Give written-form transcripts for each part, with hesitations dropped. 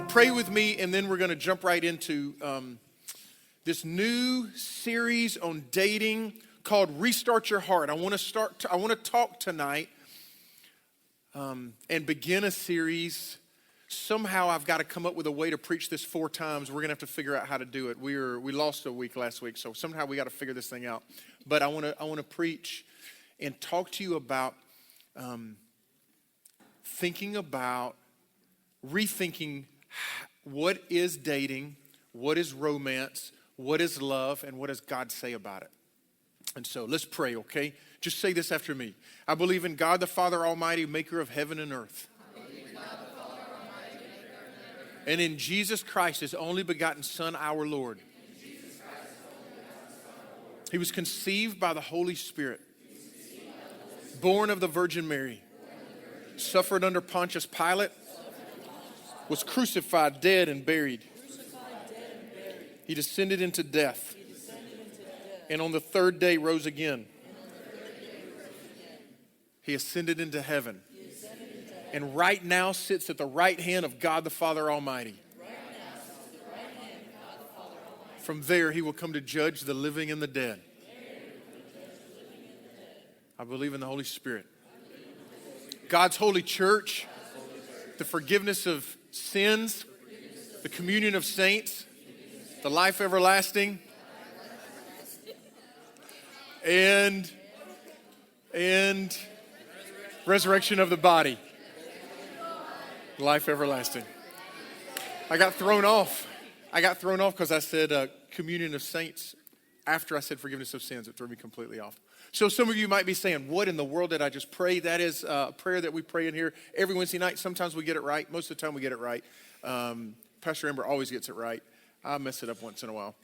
pray with me, and then we're going to jump right into this new series on dating called Restart Your Heart. I want to talk tonight and begin a series. Somehow I've got to come up with a way to preach this 4 times. We're going to have to figure out how to do it. We lost a week last week, so somehow we got to figure this thing out. But I want to preach and talk to you about rethinking what is dating, what is romance, what is love, and what does God say about it. And so let's pray, okay? Just say this after me. I believe in God the Father Almighty, maker of heaven and earth. And in Jesus Christ, his only begotten Son, our Lord. He was conceived by the Holy Spirit, born of the Virgin Mary, suffered under Pontius Pilate, was crucified, dead, and buried. He descended into death, and on the 3rd day rose again. He ascended into heaven, and right now sits at the right hand of God the Father Almighty. From there he will come to judge the living and the dead. I believe in the Holy Spirit, God's holy church, the forgiveness of sins, the communion of saints, the life everlasting, and resurrection of the body. Life everlasting. I got thrown off because I said communion of saints after I said forgiveness of sins. It threw me completely off. So some of you might be saying, what in the world did I just pray? That is a prayer that we pray in here every Wednesday night. Sometimes we get it right. Most of the time we get it right. Pastor Amber always gets it right. I mess it up once in a while.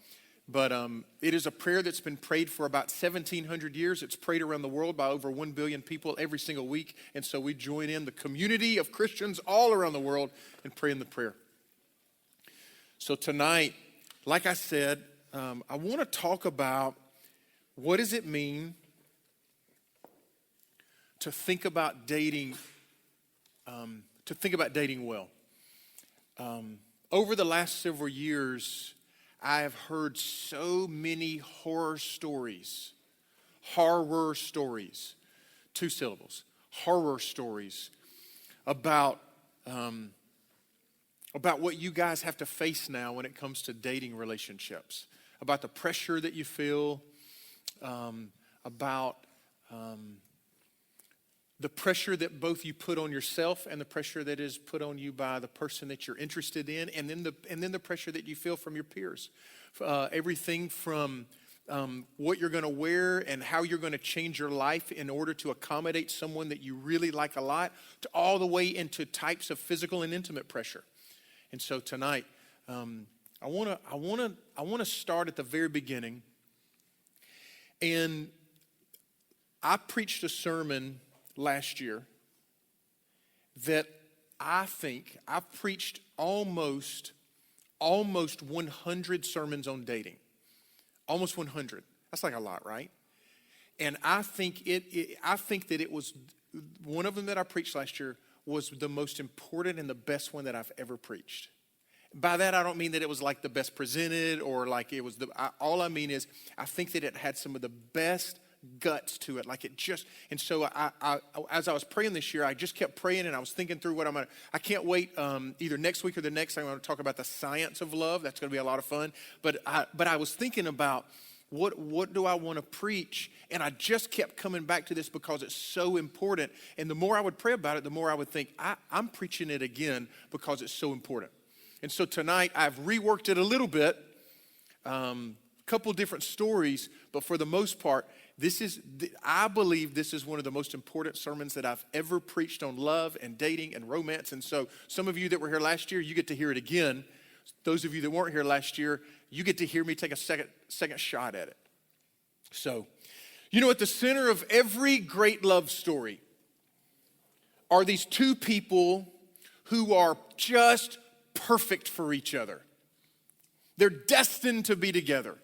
But it is a prayer that's been prayed for about 1,700 years. It's prayed around the world by over 1 billion people every single week. And so we join in the community of Christians all around the world and pray in the prayer. So tonight, like I said, I want to talk about what does it mean to think about dating, well. Over the last several years, I have heard so many horror stories, 2 syllables, horror stories about what you guys have to face now when it comes to dating relationships, about the pressure that you feel, about the pressure that both you put on yourself and the pressure that is put on you by the person that you're interested in, and then the pressure that you feel from your peers. Everything from what you're going to wear and how you're going to change your life in order to accommodate someone that you really like a lot, to all the way into types of physical and intimate pressure. And so tonight, I want to start at the very beginning. And I preached a sermon last year that I think I preached almost 100 sermons on dating. Almost 100. That's like a lot, right? And I think that it was one of them that I preached last year was the most important and the best one that I've ever preached. By that, I don't mean that it was like the best presented or like it was all I mean is I think that it had some of the best guts to it, and so I as I was praying this year, I just kept praying and I was thinking through what I can't wait, either next week or the next, I'm going to talk about the science of love. That's going to be a lot of fun, but I was thinking about what do I want to preach, and I just kept coming back to this because it's so important, and the more I would pray about it, the more I would think, I'm preaching it again because it's so important. And so tonight, I've reworked it a little bit, couple different stories, but for the most part, I believe this is one of the most important sermons that I've ever preached on love and dating and romance. And so some of you that were here last year, you get to hear it again. Those of you that weren't here last year, you get to hear me take a second shot at it. So, at the center of every great love story are these 2 people who are just perfect for each other. They're destined to be together.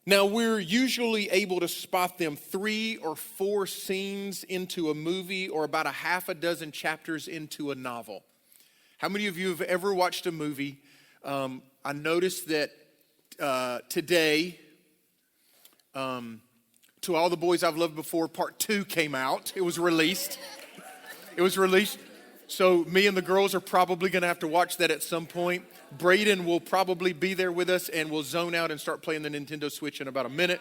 Now, we're usually able to spot them 3 or 4 scenes into a movie or about a half a dozen chapters into a novel. How many of you have ever watched a movie? I noticed that today, To All the Boys I've Loved Before, Part 2 came out. It was released. So me and the girls are probably going to have to watch that at some point. Braden will probably be there with us, and we'll zone out and start playing the Nintendo Switch in about a minute.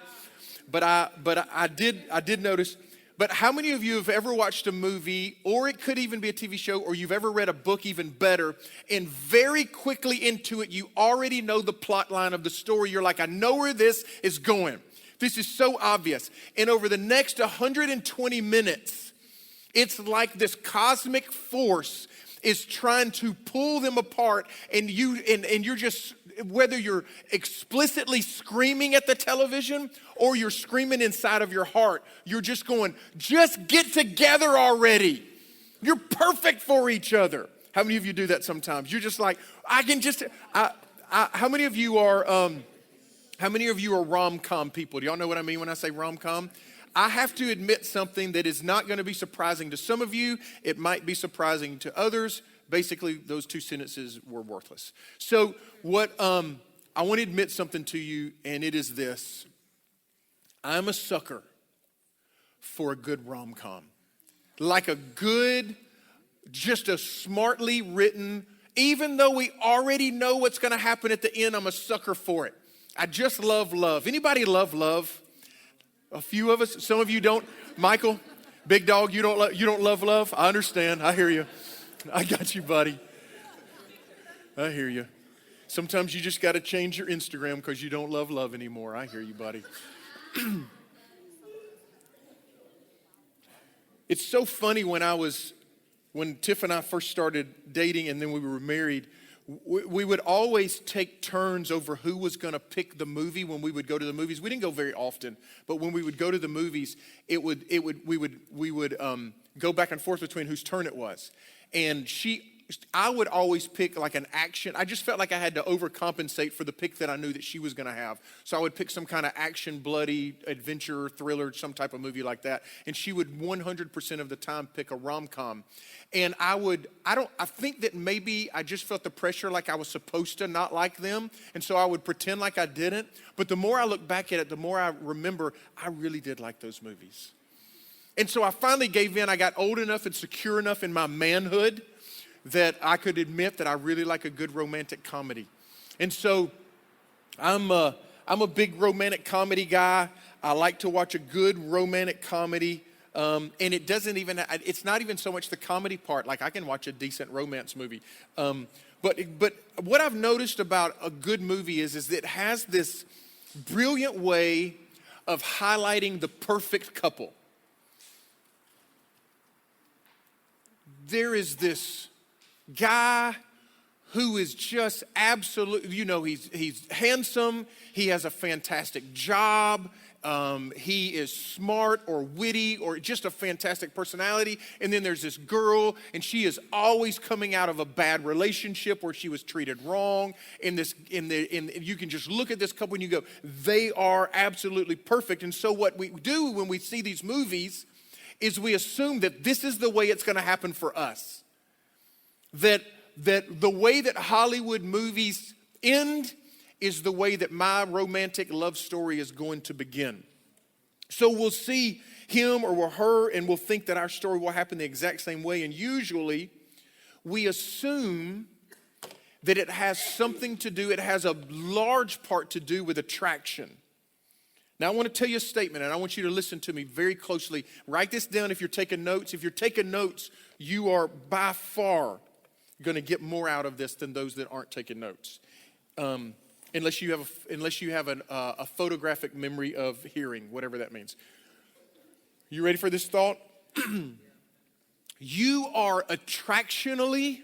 But I did notice. But how many of you have ever watched a movie, or it could even be a TV show, or you've ever read a book even better, and very quickly into it, you already know the plot line of the story. You're like, I know where this is going. This is so obvious. And over the next 120 minutes, it's like this cosmic force is trying to pull them apart, and you're just, whether you're explicitly screaming at the television or you're screaming inside of your heart, you're just going, just get together already. You're perfect for each other. How many of you do that sometimes? You're just like, how many of you are rom-com people? Do y'all know what I mean when I say rom-com? I have to admit something that is not going to be surprising to some of you. It might be surprising to others. Basically, those two sentences were worthless. So what I want to admit something to you, and it is this. I'm a sucker for a good rom-com. Like a good, just a smartly written, even though we already know what's going to happen at the end, I'm a sucker for it. I just love love. Anybody love love? A few of us. Some of you don't. Michael, big dog, you don't love love? I understand. I hear you. I got you, buddy. I hear you. Sometimes you just got to change your Instagram because you don't love love anymore. I hear you, buddy. It's so funny when Tiff and I first started dating and then we were married, we would always take turns over who was going to pick the movie when we would go to the movies. We didn't go very often, but when we would go to the movies, we would go back and forth between whose turn it was. And I would always pick like an action. I just felt like I had to overcompensate for the pick that I knew that she was going to have. So I would pick some kind of action, bloody, adventure, thriller, some type of movie like that. And she would 100% of the time pick a rom-com. And I think that maybe I just felt the pressure like I was supposed to not like them. And so I would pretend like I didn't. But the more I look back at it, the more I remember I really did like those movies. And so I finally gave in. I got old enough and secure enough in my manhood that I could admit that I really like a good romantic comedy. And so I'm a big romantic comedy guy. I like to watch a good romantic comedy. And it's not even so much the comedy part. Like I can watch a decent romance movie. But what I've noticed about a good movie is that it has this brilliant way of highlighting the perfect couple. There is this guy who is just absolutely, he's handsome, he has a fantastic job, he is smart or witty or just a fantastic personality. And then there's this girl, and she is always coming out of a bad relationship where she was treated wrong. And you can just look at this couple and you go, they are absolutely perfect. And so what we do when we see these movies is we assume that this is the way it's going to happen for us. That the way that Hollywood movies end is the way that my romantic love story is going to begin. So we'll see him or her and we'll think that our story will happen the exact same way. And usually we assume that it has a large part to do with attraction. Now, I want to tell you a statement, and I want you to listen to me very closely. Write this down if you're taking notes. If you're taking notes, you are by far going to get more out of this than those that aren't taking notes. Unless you have a photographic memory of hearing, whatever that means. You ready for this thought? You are attractionally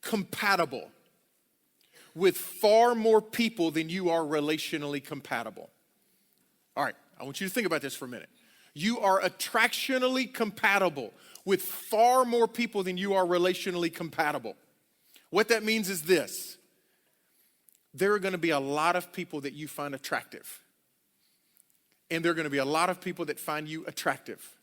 compatible with far more people than you are relationally compatible. All right, I want you to think about this for a minute. You are attractionally compatible with far more people than you are relationally compatible. What that means is this. There are going to be a lot of people that you find attractive. And there are going to be a lot of people that find you attractive.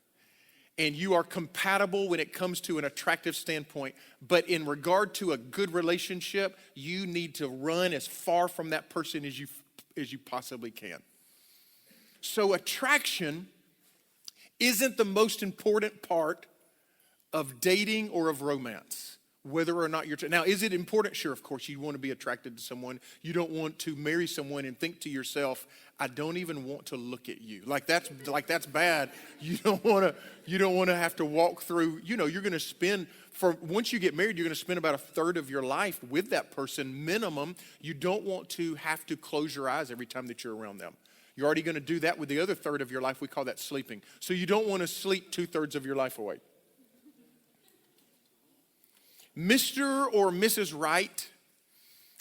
and you are compatible when it comes to an attractive standpoint, but in regard to a good relationship, you need to run as far from that person as you possibly can. So attraction isn't the most important part of dating or of romance, whether or not you're... Now, is it important? Sure, of course, you want to be attracted to someone. You don't want to marry someone and think to yourself, I don't even want to look at you. Like that's bad. You don't want to have to walk through, you're going to spend, once you get married, you're going to spend about a third of your life with that person, minimum. You don't want to have to close your eyes every time that you're around them. You're already going to do that with the other third of your life. We call that sleeping. So you don't want to sleep 2/3 of your life away. Mr. or Mrs. Right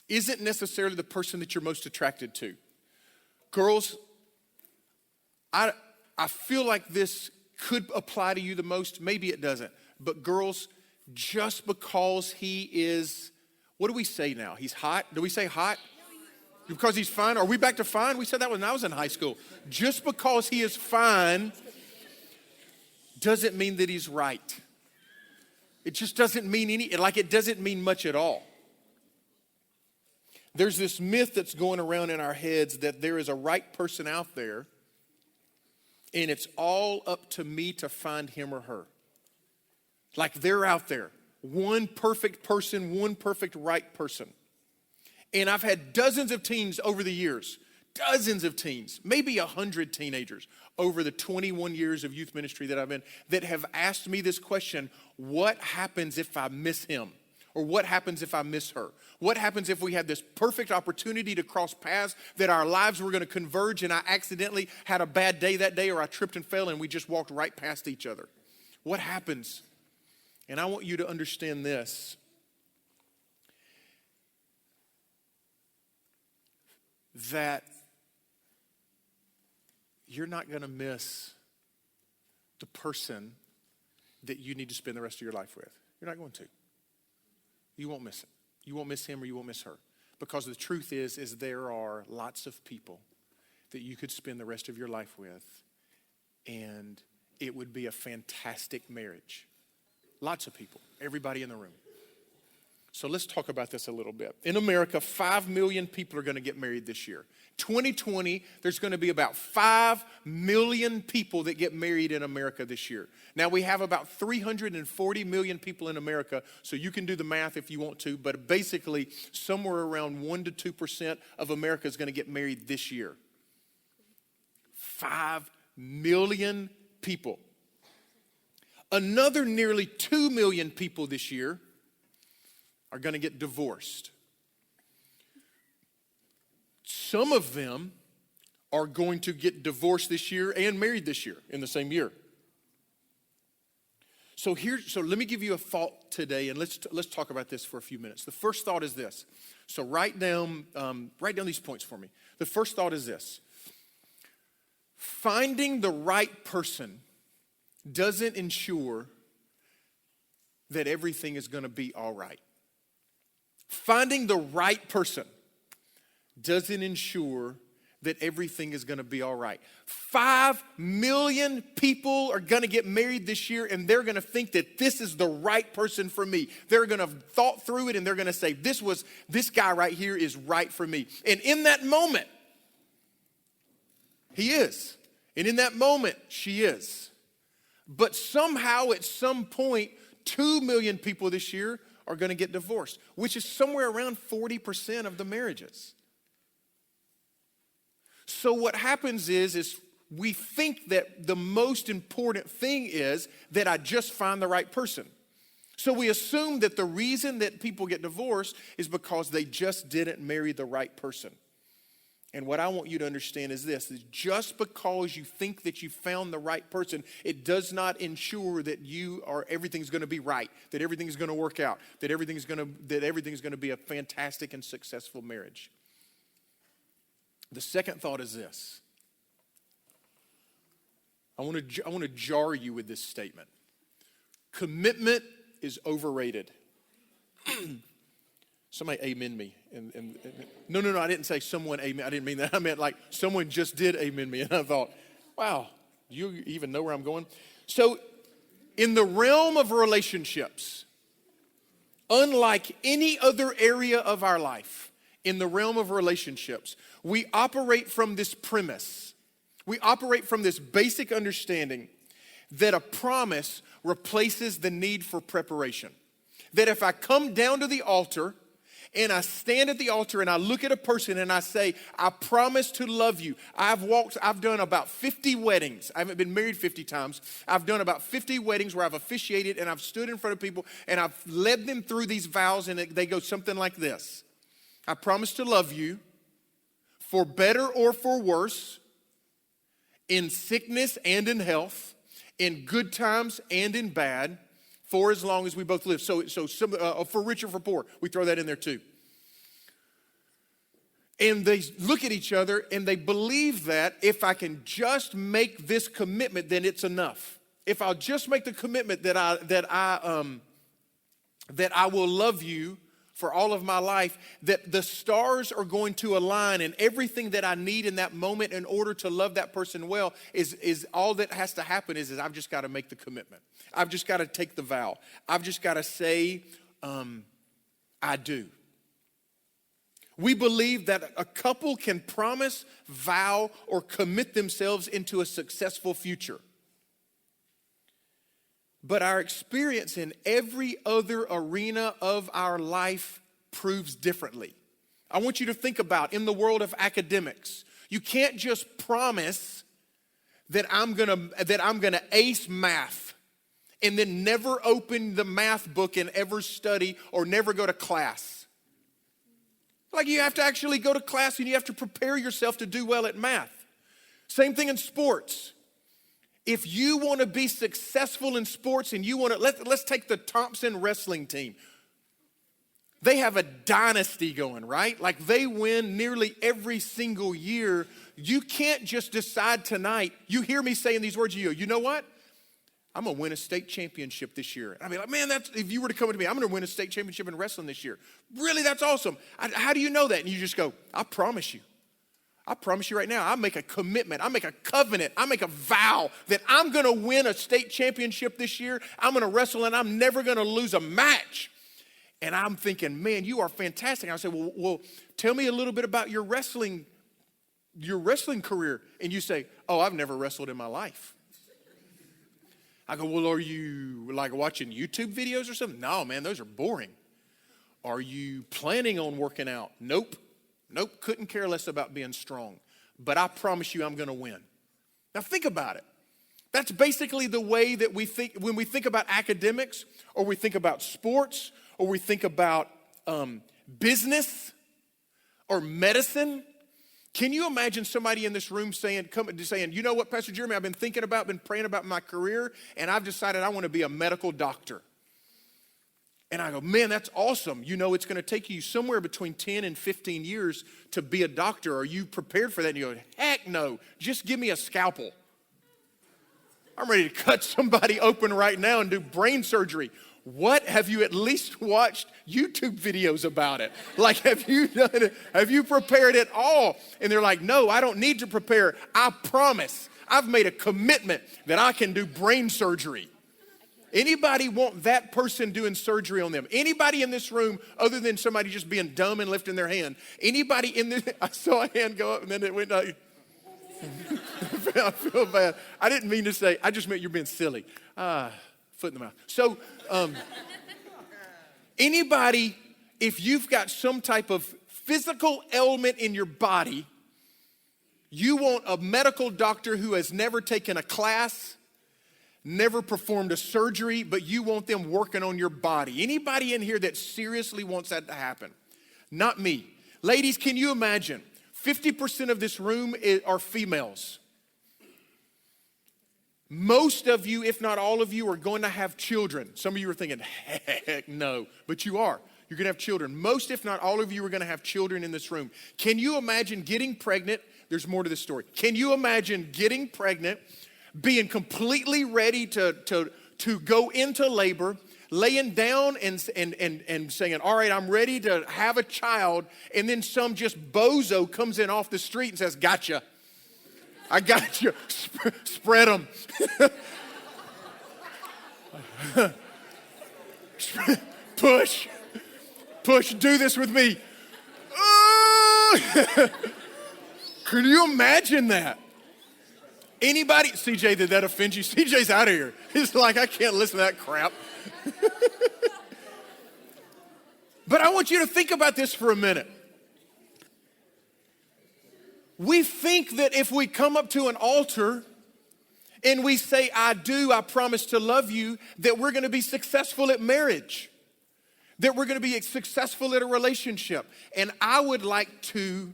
isn't necessarily the person that you're most attracted to. Girls, I feel like this could apply to you the most. Maybe it doesn't. But girls, just because he is, what do we say now? He's hot? Do we say hot? Because he's fine? Are we back to fine? We said that when I was in high school. Just because he is fine doesn't mean that he's right. It just doesn't mean it doesn't mean much at all. There's this myth that's going around in our heads that there is a right person out there and it's all up to me to find him or her. Like they're out there. One perfect person, one perfect right person. And I've had dozens of teens over the years, maybe 100 teenagers over the 21 years of youth ministry that I've been, that have asked me this question, what happens if I miss him? Or what happens if I miss her? What happens if we had this perfect opportunity to cross paths, that our lives were going to converge and I accidentally had a bad day that day, or I tripped and fell and we just walked right past each other? What happens? And I want you to understand this. That you're not going to miss the person that you need to spend the rest of your life with. You're not going to. You won't miss it. You won't miss him or you won't miss her. Because the truth is there are lots of people that you could spend the rest of your life with, and it would be a fantastic marriage. Lots of people, everybody in the room. So let's talk about this a little bit. In America, 5 million people are going to get married this year. 2020, there's going to be about 5 million people that get married in America this year. Now, we have about 340 million people in America, so you can do the math if you want to, but basically somewhere around 1% to 2% of America is going to get married this year. 5 million people. Another nearly 2 million people this year are going to get divorced. Some of them are going to get divorced this year and married this year in the same year. So let me give you a thought today, and let's talk about this for a few minutes. The first thought is this. So write down these points for me. The first thought is this. Finding the right person doesn't ensure that everything is going to be all right. Finding the right person doesn't ensure that everything is going to be all right. 5 million people are going to get married this year, and they're going to think that this is the right person for me. They're going to have thought through it, and they're going to say, this guy right here is right for me. And in that moment, he is. And in that moment, she is. But somehow, at some point, 2 million people this year are going to get divorced, which is somewhere around 40% of the marriages. So what happens is we think that the most important thing is that I just find the right person. So we assume that the reason that people get divorced is because they just didn't marry the right person. And what I want you to understand is this, is just because you think that you found the right person, it does not ensure that everything's going to be right, that everything's going to work out, that everything's going to be a fantastic and successful marriage. The second thought is this. I want to jar you with this statement. Commitment is overrated. Somebody amen me. No, I didn't say someone amen. I didn't mean that. I meant like someone just did amen me. And I thought, wow, do you even know where I'm going? So In the realm of relationships, unlike any other area of our life, in the realm of relationships, we operate from this premise. We operate from this basic understanding that a promise replaces the need for preparation. That if I come down to the altar and I stand at the altar and I look at a person and I say, I promise to love you. I've done about 50 weddings. I haven't been married 50 times. I've done about 50 weddings where I've officiated and I've stood in front of people and I've led them through these vows, and they go something like this. I promise to love you for better or for worse, in sickness and in health, in good times and in bad, for as long as we both live. So for rich or for poor, we throw that in there too. And they look at each other and they believe that if I can just make this commitment, then it's enough. If I'll just make the commitment that I will love you for all of my life, that the stars are going to align, and everything that I need in that moment in order to love that person well is all that has to happen is I've just got to make the commitment. I've just got to take the vow. I've just got to say, I do. We believe that a couple can promise, vow, or commit themselves into a successful future. But our experience in every other arena of our life proves differently. I want you to think about in the world of academics, you can't just promise that I'm gonna ace math and then never open the math book and ever study or never go to class. Like, you have to actually go to class and you have to prepare yourself to do well at math. Same thing in sports. If you want to be successful in sports and you want to, let's take the Thompson wrestling team. They have a dynasty going, right? Like, they win nearly every single year. You can't just decide tonight. You hear me saying these words, you know what? I'm going to win a state championship this year. I'd be like, man, if you were to come to me, I'm going to win a state championship in wrestling this year. Really, that's awesome. How do you know that? And you just go, I promise you. I promise you right now, I make a commitment, I make a covenant, I make a vow that I'm going to win a state championship this year. I'm going to wrestle and I'm never going to lose a match. And I'm thinking, man, you are fantastic. I say, well, tell me a little bit about your wrestling career. And you say, oh, I've never wrestled in my life. I go, well, are you like watching YouTube videos or something? No, man, those are boring. Are you planning on working out? Nope, couldn't care less about being strong. But I promise you I'm going to win. Now think about it. That's basically the way that we think when we think about academics, or we think about sports, or we think about business or medicine. Can you imagine somebody in this room saying, you know what, Pastor Jeremy, I've been praying about my career, and I've decided I want to be a medical doctor. And I go, man, that's awesome. You know, it's going to take you somewhere between 10 and 15 years to be a doctor. Are you prepared for that? And you go, heck no, just give me a scalpel. I'm ready to cut somebody open right now and do brain surgery. What? Have you at least watched YouTube videos about it? Like, have you done it? Have you prepared at all? And they're like, no, I don't need to prepare. I promise. I've made a commitment that I can do brain surgery. Anybody want that person doing surgery on them? Anybody in this room, other than somebody just being dumb and lifting their hand? Anybody in this? I saw a hand go up and then it went like, I feel bad. I didn't mean to say, I just meant you're being silly. Foot in the mouth. So, anybody, if you've got some type of physical ailment in your body, you want a medical doctor who has never taken a class, never performed a surgery, but you want them working on your body. Anybody in here that seriously wants that to happen? Not me. Ladies, can you imagine? 50% of this room are females. Most of you, if not all of you, are going to have children. Some of you are thinking, heck no, but you are. You're going to have children. Most, if not all of you, are going to have children in this room. Can you imagine getting pregnant? There's more to this story. Can you imagine getting pregnant, being completely ready to go into labor, laying down and saying, all right, I'm ready to have a child, and then some just bozo comes in off the street and says, gotcha. I got you. Spread them. Push, do this with me. Can you imagine that? Anybody? CJ, did that offend you? CJ's out of here. He's like, I can't listen to that crap. But I want you to think about this for a minute. We think that if we come up to an altar and we say, I do, I promise to love you, that we're going to be successful at marriage, that we're going to be successful at a relationship. And I would like to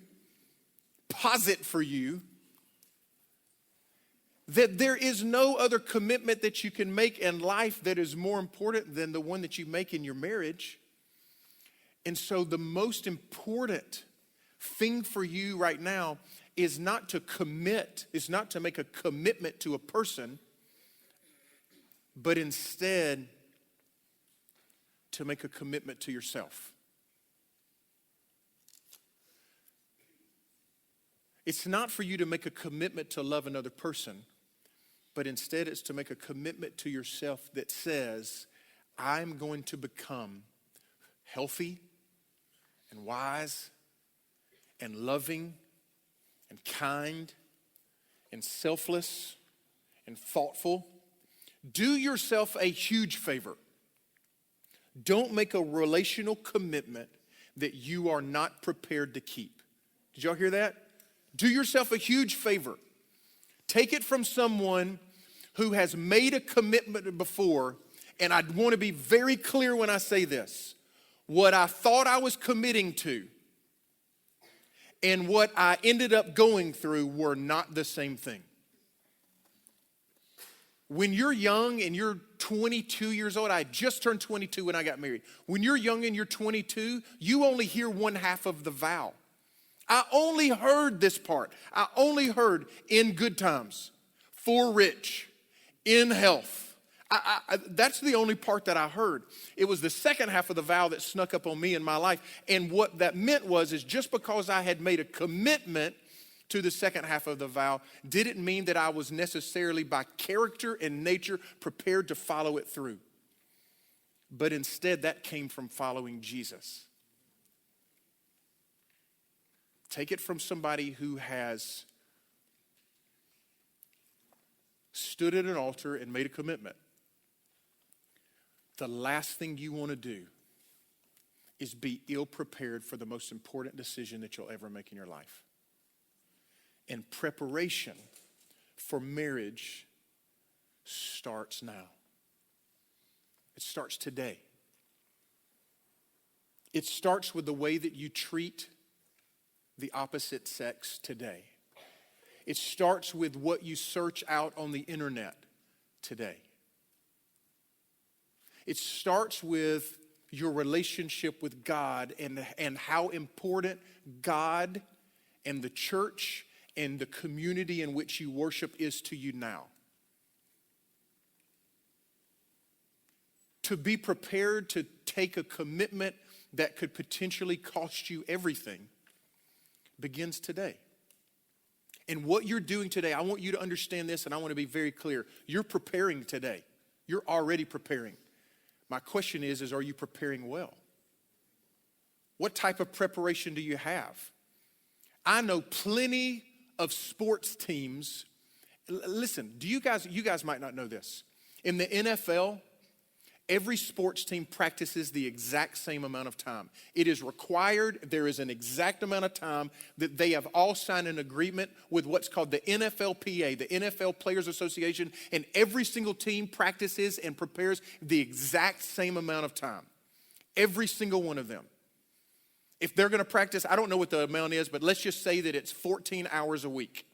posit for you that there is no other commitment that you can make in life that is more important than the one that you make in your marriage. And so the most important thing for you right now is not to commit, is not to make a commitment to a person, but instead to make a commitment to yourself. It's not for you to make a commitment to love another person, but instead it's to make a commitment to yourself that says, I'm going to become healthy and wise and loving and kind and selfless and thoughtful. Do yourself a huge favor. Don't make a relational commitment that you are not prepared to keep. Did y'all hear that? Do yourself a huge favor. Take it from someone who has made a commitment before, and I want to be very clear when I say this. What I thought I was committing to and what I ended up going through were not the same thing. When you're young and you're 22 years old, I just turned 22 when I got married. When you're young and you're 22, you only hear one half of the vow. I only heard this part. I only heard in good times, for rich, in health. That's the only part that I heard. It was the second half of the vow that snuck up on me in my life. And what that meant is just because I had made a commitment to the second half of the vow didn't mean that I was necessarily by character and nature prepared to follow it through. But instead, that came from following Jesus. Take it from somebody who has stood at an altar and made a commitment. The last thing you want to do is be ill-prepared for the most important decision that you'll ever make in your life. And preparation for marriage starts now. It starts today. It starts with the way that you treat the opposite sex today. It starts with what you search out on the internet today. It starts with your relationship with God and how important God and the church and the community in which you worship is to you now. To be prepared to take a commitment that could potentially cost you everything begins today. And what you're doing today, I want you to understand this, and I want to be very clear. You're preparing today. You're already preparing. My question is are you preparing well? What type of preparation do you have? I know plenty of sports teams. Listen, you guys might not know this. In the NFL, every sports team practices the exact same amount of time. It is required. There is an exact amount of time that they have all signed an agreement with what's called the NFLPA, the NFL Players Association, and every single team practices and prepares the exact same amount of time. Every single one of them. If they're going to practice, I don't know what the amount is, but let's just say that it's 14 hours a week.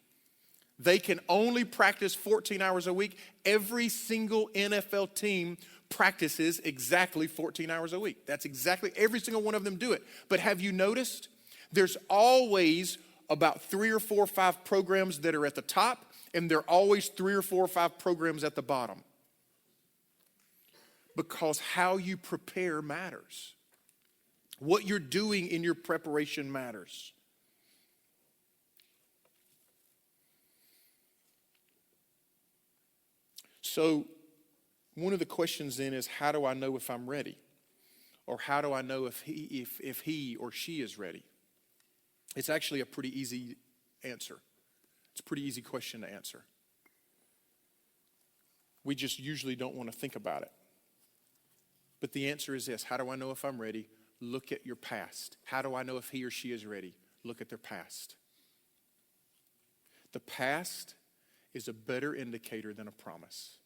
They can only practice 14 hours a week. Every single NFL team practices exactly 14 hours a week. That's exactly, every single one of them do it. But have you noticed there's always about 3 or 4 or 5 programs that are at the top, and there are always 3 or 4 or 5 programs at the bottom. Because how you prepare matters. What you're doing in your preparation matters. So one of the questions then is, how do I know if I'm ready? Or how do I know if he or she is ready? It's actually a pretty easy answer. It's a pretty easy question to answer. We just usually don't want to think about it. But the answer is this: how do I know if I'm ready? Look at your past. How do I know if he or she is ready? Look at their past. The past is a better indicator than a promise.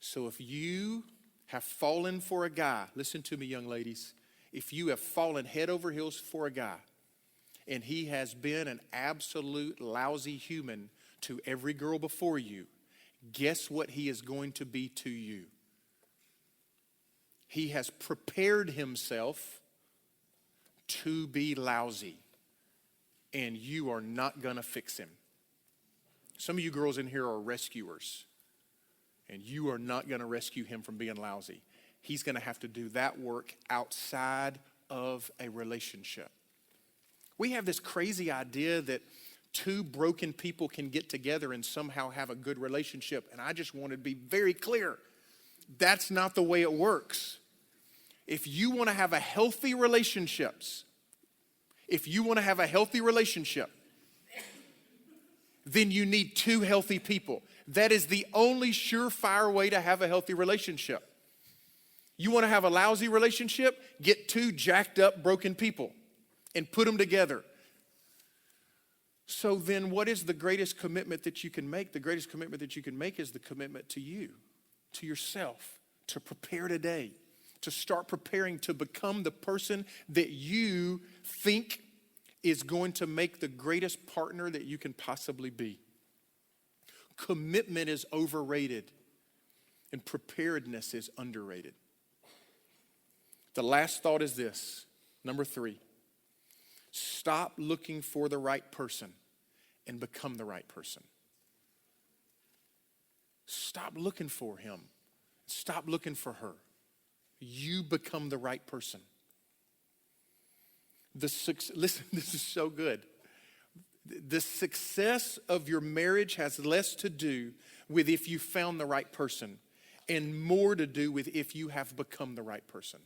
So if you have fallen for a guy, listen to me, young ladies. If you have fallen head over heels for a guy, and he has been an absolute lousy human to every girl before you, guess what he is going to be to you? He has prepared himself to be lousy, and you are not going to fix him. Some of you girls in here are rescuers, and you are not going to rescue him from being lousy. He's going to have to do that work outside of a relationship. We have this crazy idea that two broken people can get together and somehow have a good relationship, and I just want to be very clear. That's not the way it works. If you want to have a healthy relationship, then you need two healthy people. That is the only surefire way to have a healthy relationship. You want to have a lousy relationship? Get two jacked up, broken people and put them together. So then what is the greatest commitment that you can make? The greatest commitment that you can make is the commitment to you, to yourself, to prepare today, to start preparing to become the person that you think is going to make the greatest partner that you can possibly be. Commitment is overrated, and preparedness is underrated. The last thought is this, number 3. Stop looking for the right person and become the right person. Stop looking for him. Stop looking for her. You become the right person. Listen, this is so good. The success of your marriage has less to do with if you found the right person and more to do with if you have become the right person.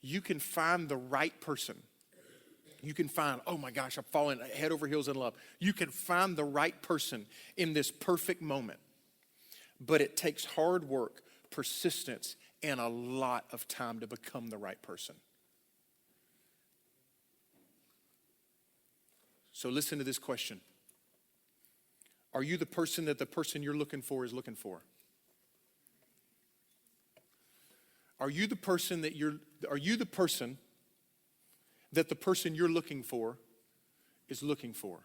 You can find the right person. You can find, oh my gosh, I'm falling head over heels in love. You can find the right person in this perfect moment. But it takes hard work, persistence, and a lot of time to become the right person. So listen to this question. Are you the person that the person you're looking for is looking for? Are you the person that the person you're looking for is looking for?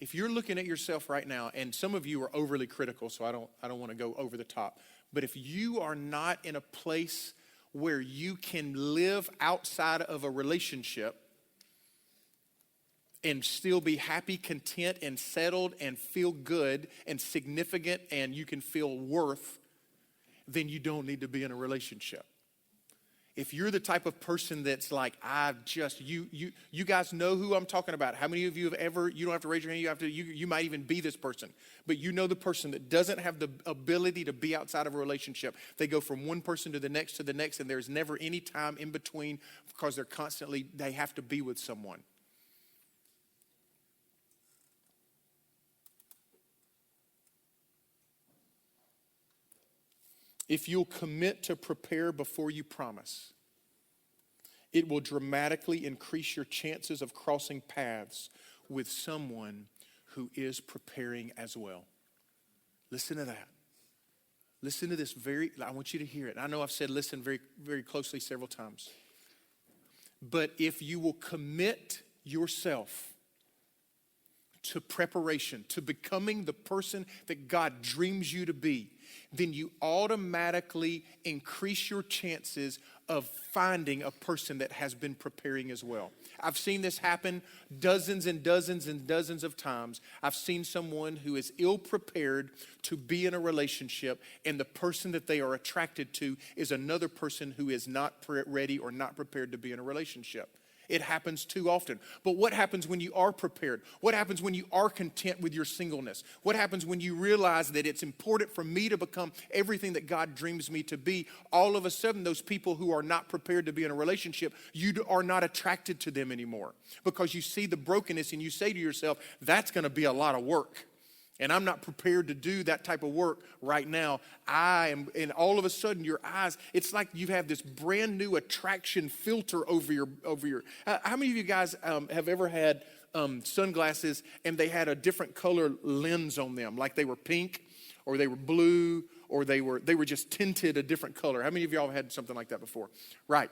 If you're looking at yourself right now, and some of you are overly critical, so I don't want to go over the top, but if you are not in a place where you can live outside of a relationship and still be happy, content, and settled, and feel good and significant, and you can feel worth, then you don't need to be in a relationship. If you're the type of person that's like, you guys know who I'm talking about. How many of you have ever, you don't have to raise your hand, you might even be this person. But you know the person that doesn't have the ability to be outside of a relationship. They go from one person to the next, and there's never any time in between because they have to be with someone. If you'll commit to prepare before you promise, it will dramatically increase your chances of crossing paths with someone who is preparing as well. Listen to that. Listen to this I want you to hear it. I know I've said listen very, very closely several times. But if you will commit yourself to preparation, to becoming the person that God dreams you to be, then you automatically increase your chances of finding a person that has been preparing as well. I've seen this happen dozens and dozens and dozens of times. I've seen someone who is ill-prepared to be in a relationship, and the person that they are attracted to is another person who is not ready or not prepared to be in a relationship. It happens too often. But what happens when you are prepared? What happens when you are content with your singleness? What happens when you realize that it's important for me to become everything that God dreams me to be? All of a sudden, those people who are not prepared to be in a relationship, you are not attracted to them anymore because you see the brokenness and you say to yourself, that's going to be a lot of work. And I'm not prepared to do that type of work right now. And all of a sudden your eyes, it's like you have this brand new attraction filter over your. How many of you guys have ever had sunglasses and they had a different color lens on them? Like they were pink or they were blue or they were just tinted a different color. How many of y'all have had something like that before? Right.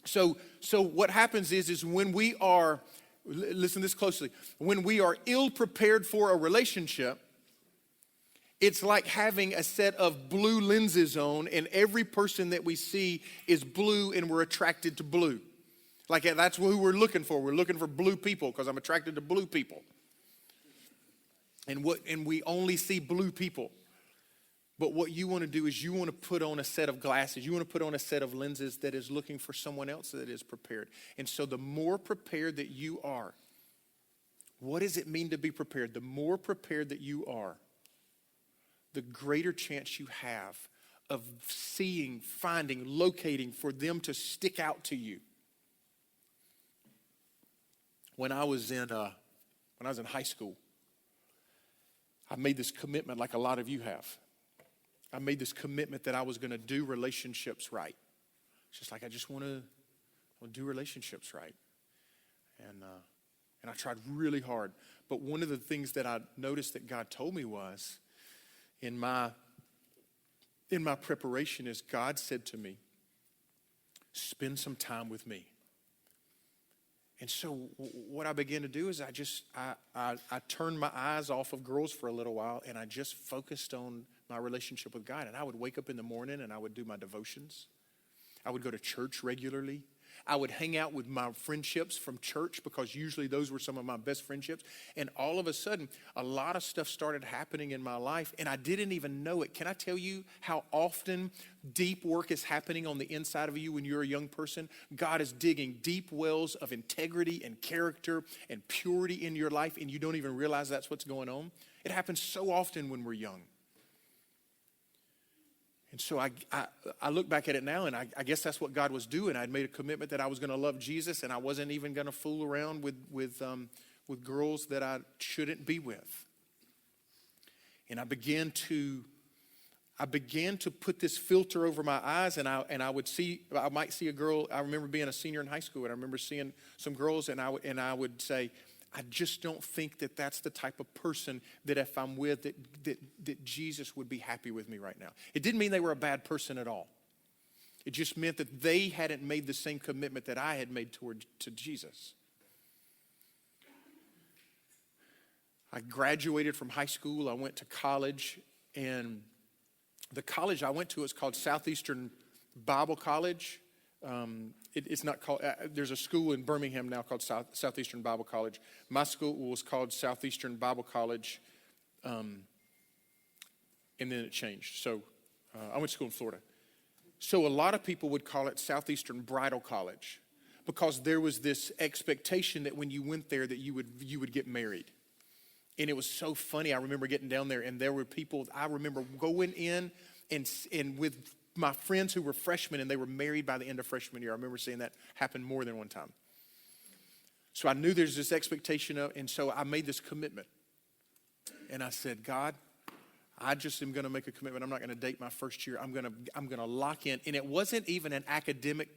So what happens is when we are, listen to this closely. When we are ill prepared for a relationship, it's like having a set of blue lenses on, and every person that we see is blue, and we're attracted to blue. Like that's who we're looking for. We're looking for blue people because I'm attracted to blue people. And we only see blue people. But what you want to do is you want to put on a set of glasses. You want to put on a set of lenses that is looking for someone else that is prepared. And so the more prepared that you are, what does it mean to be prepared? The more prepared that you are, the greater chance you have of seeing, finding, locating for them to stick out to you. When I was in high school, I made this commitment like a lot of you have. I made this commitment that I was going to do relationships right. It's just like I just want to do relationships right. And I tried really hard. But one of the things that I noticed that God told me was, in my preparation is God said to me, spend some time with me. And so what I began to do is I turned my eyes off of girls for a little while, and I just focused on my relationship with God. And I would wake up in the morning and I would do my devotions. I would go to church regularly. I would hang out with my friendships from church because usually those were some of my best friendships. And all of a sudden, a lot of stuff started happening in my life, and I didn't even know it. Can I tell you how often deep work is happening on the inside of you when you're a young person? God is digging deep wells of integrity and character and purity in your life, and you don't even realize that's what's going on. It happens so often when we're young. And so I look back at it now, and I guess that's what God was doing. I'd made a commitment that I was going to love Jesus, and I wasn't even going to fool around with girls that I shouldn't be with. And I began to put this filter over my eyes, and I might see a girl. I remember being a senior in high school, and I remember seeing some girls, and I would say, I just don't think that that's the type of person that if I'm with, that Jesus would be happy with me right now. It didn't mean they were a bad person at all. It just meant that they hadn't made the same commitment that I had made to Jesus. I graduated from high school. I went to college, and the college I went to is called Southeastern Bible College. It's not called, there's a school in Birmingham now called Southeastern Bible College. My school was called Southeastern Bible College, and then it changed. So I went to school in Florida. So a lot of people would call it Southeastern Bridal College because there was this expectation that when you went there that you would get married. And it was so funny. I remember getting down there, and there were people, I remember going in and with my friends who were freshmen, and they were married by the end of freshman year. I remember seeing that happen more than one time. So I knew there's this expectation of, and so I made this commitment. And I said, God, I just am going to make a commitment. I'm not going to date my first year. I'm going to lock in. And it wasn't even an academic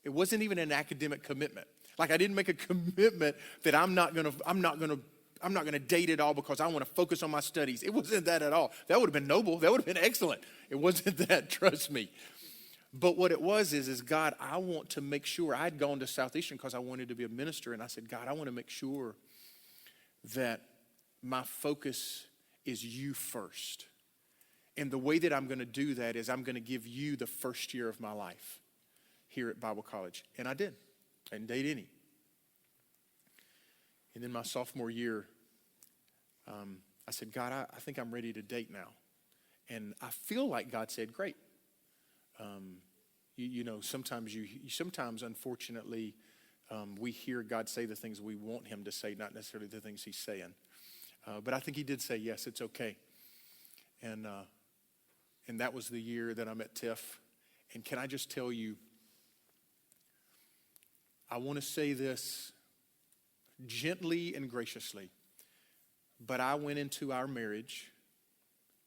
commitment. Like I didn't make a commitment that I'm not going to date at all because I want to focus on my studies. It wasn't that at all. That would have been noble. That would have been excellent. It wasn't that, trust me. But what it was is God, I want to make sure. I had gone to Southeastern because I wanted to be a minister. And I said, God, I want to make sure that my focus is you first. And the way that I'm going to do that is I'm going to give you the first year of my life here at Bible College. And I did. I didn't date any. And then my sophomore year, I said, God, I think I'm ready to date now. And I feel like God said, great. Sometimes unfortunately, we hear God say the things we want him to say, not necessarily the things he's saying. But I think he did say, yes, it's okay. And that was the year that I met Tiff. And can I just tell you, I want to say this gently and graciously, but I went into our marriage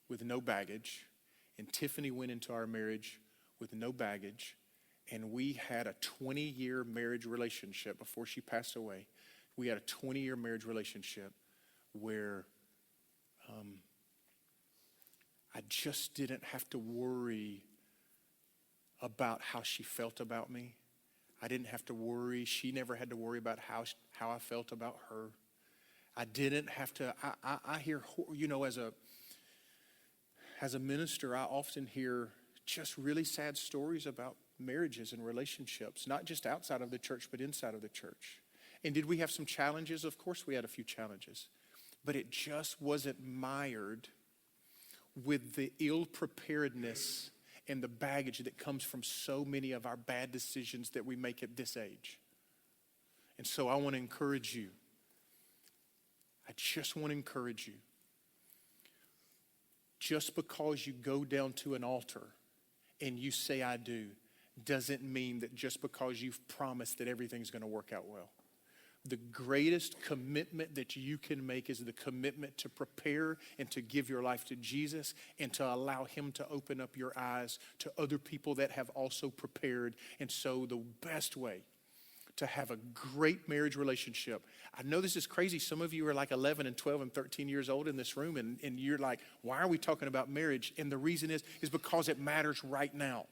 with no baggage, and Tiffany went into our marriage with no baggage, and we had a 20-year marriage relationship before she passed away. We had a 20-year marriage relationship where I just didn't have to worry about how she felt about me. I didn't have to worry. She never had to worry about how I felt about her. I didn't have to. I hear, as a minister, I often hear just really sad stories about marriages and relationships, not just outside of the church, but inside of the church. And did we have some challenges? Of course we had a few challenges. But it just wasn't mired with the ill-preparedness and the baggage that comes from so many of our bad decisions that we make at this age. And so I want to encourage you. I just want to encourage you. Just because you go down to an altar and you say, I do, doesn't mean that just because you've promised that everything's going to work out well. The greatest commitment that you can make is the commitment to prepare and to give your life to Jesus and to allow him to open up your eyes to other people that have also prepared. And so the best way to have a great marriage relationship. I know this is crazy. Some of you are like 11 and 12 and 13 years old in this room, and you're like, why are we talking about marriage? And the reason is because it matters right now.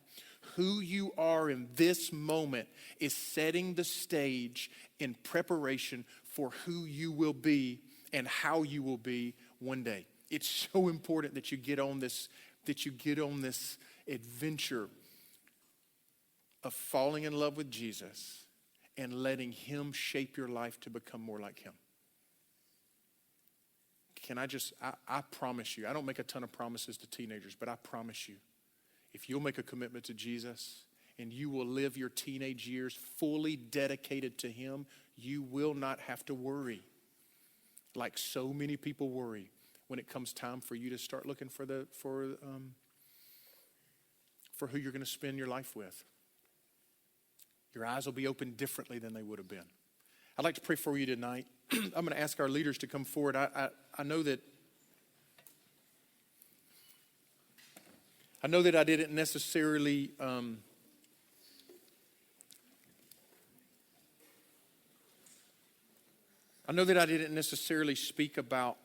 Who you are in this moment is setting the stage in preparation for who you will be and how you will be one day. It's so important that you get on this adventure of falling in love with Jesus and letting him shape your life to become more like him. I promise you, I don't make a ton of promises to teenagers, but I promise you, if you'll make a commitment to Jesus and you will live your teenage years fully dedicated to him, you will not have to worry like so many people worry when it comes time for you to start looking for who you're going to spend your life with. Your eyes will be opened differently than they would have been. I'd like to pray for you tonight. I'm going to ask our leaders to come forward. I know that I didn't necessarily speak about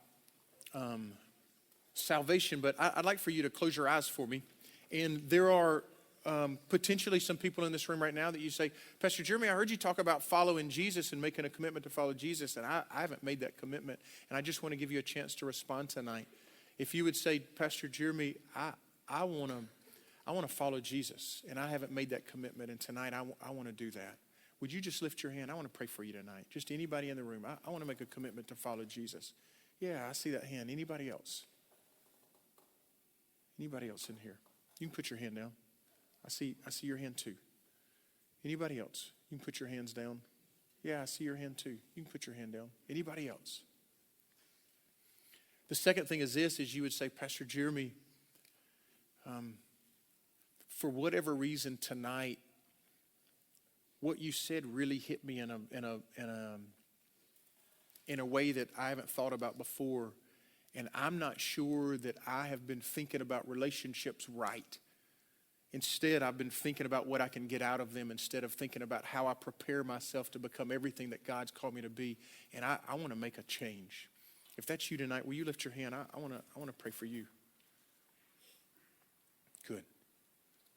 salvation, but I'd like for you to close your eyes for me. And there are potentially some people in this room right now that you say, Pastor Jeremy, I heard you talk about following Jesus and making a commitment to follow Jesus, and I haven't made that commitment. And I just want to give you a chance to respond tonight. If you would say, Pastor Jeremy, I want to follow Jesus, and I haven't made that commitment, and tonight I want to do that. Would you just lift your hand? I want to pray for you tonight. Just anybody in the room. I want to make a commitment to follow Jesus. Yeah, I see that hand. Anybody else? Anybody else in here? You can put your hand down. I see your hand too. Anybody else? You can put your hands down. Yeah, I see your hand too. You can put your hand down. Anybody else? The second thing is this, is you would say, Pastor Jeremy, for whatever reason tonight, what you said really hit me in a way that I haven't thought about before. And I'm not sure that I have been thinking about relationships right. Instead, I've been thinking about what I can get out of them instead of thinking about how I prepare myself to become everything that God's called me to be. And I want to make a change. If that's you tonight, will you lift your hand? I want to pray for you. Good.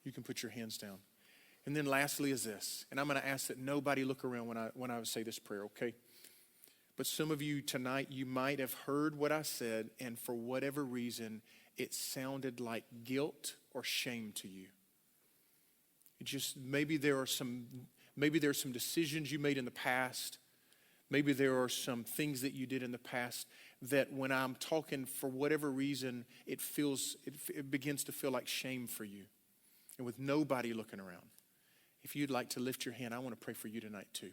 You can put your hands down. And then lastly is this, and I'm going to ask that nobody look around when I say this prayer, okay? But some of you tonight, you might have heard what I said, and for whatever reason, it sounded like guilt or shame to you. Maybe there are some decisions you made in the past. Maybe there are some things that you did in the past that when I'm talking, for whatever reason, it begins to feel like shame for you. And with nobody looking around, if you'd like to lift your hand, I want to pray for you tonight too.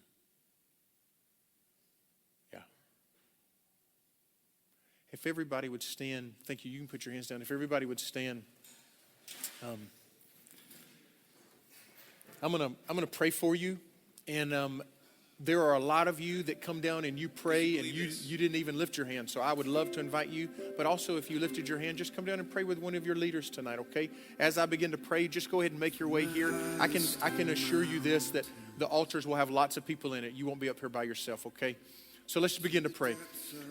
If everybody would stand, thank you, you can put your hands down. If everybody would stand, I'm gonna pray for you. And there are a lot of you that come down and you pray and you didn't even lift your hand. So I would love to invite you. But also if you lifted your hand, just come down and pray with one of your leaders tonight, okay? As I begin to pray, just go ahead and make your way here. I can assure you this, that the altars will have lots of people in it. You won't be up here by yourself, okay? So let's begin to pray.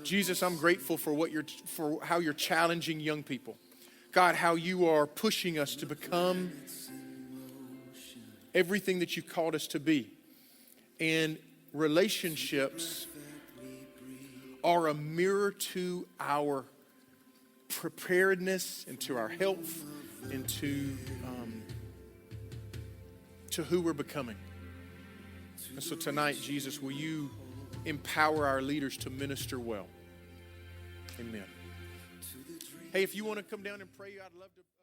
Jesus, I'm grateful for how you're challenging young people. God, how you are pushing us to become everything that you've called us to be. And relationships are a mirror to our preparedness and to our health and to who we're becoming. And so tonight, Jesus, will you empower our leaders to minister well? Amen. Hey, if you want to come down and pray, I'd love to.